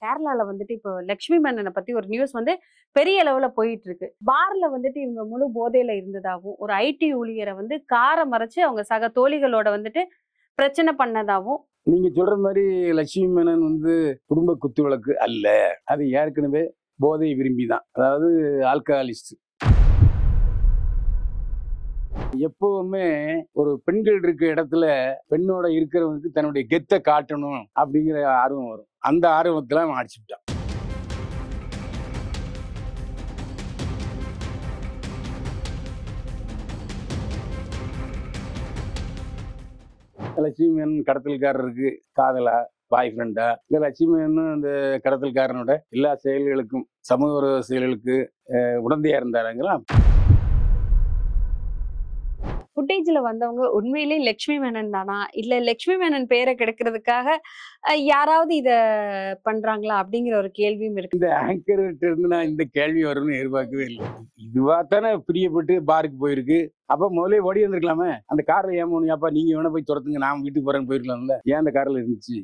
கேரளால வந்துட்டு இப்போ லட்சுமி மேனனை பத்தி ஒரு நியூஸ் வந்து பெரிய அளவுல போயிட்டு இருக்கு. பார்ல வந்துட்டு இவங்க முழு போதையில இருந்ததாவும், ஒரு ஐடி ஊழியரை வந்து காரை மறைச்சு அவங்க சக தோழிகளோட வந்துட்டு பிரச்சனை பண்ணதாவும். நீங்க சொல்ற மாதிரி லட்சுமி மேனன் குடும்ப குத்துவிளக்கு அல்ல. அது ஏற்கனவே போதை விரும்பி தான், அதாவது ஆல்கஹாலிஸ்ட். எப்பவுமே ஒரு பெண்கள் இருக்க இடத்துல பெண்ணோட இருக்கிறவங்களுக்கு தன்னுடைய கெத்தை காட்டணும் அப்படிங்கிற ஆர்வம் வரும். அந்த ஆர்வத்துல அவன் அடிச்சுட்டான். லட்சுமி மேனன் கடத்தல்காரருக்கு காதலா, பாய் ஃப்ரெண்டா, இல்ல லட்சுமி மேனன் அந்த கடத்தல்காரனோட எல்லா செயல்களுக்கும், சமூக விரோத செயல்களுக்கு உடந்தையா இருந்தாருங்களா? ஃபுட்டேஜ்ல வந்தவங்க உண்மையிலேயே லட்சுமி மேனன் தானா? இல்ல லட்சுமி மேனன் பேரை கெடுக்கிறதுக்காக யாராவது இத பண்றாங்களா? அப்படிங்கிற ஒரு கேள்வியும் இருக்கு. இந்த ஆங்கர் இருந்து நான் இந்த கேள்வி வரும்னு எதிர்பார்க்கவே இல்லை. இதுவா தானே பிரியப்பட்டு பாருக்கு போயிருக்கு. அப்ப முதல்ல ஓடி வந்திருக்கலாமே. அந்த கார்ல ஏன் போகணும்? அப்பா நீங்க வேணா போய் துரத்துங்க, நான் வீட்டுக்கு போறேன்னு போயிருக்கலாம்ல. ஏன் அந்த கார்ல இருந்துச்சு?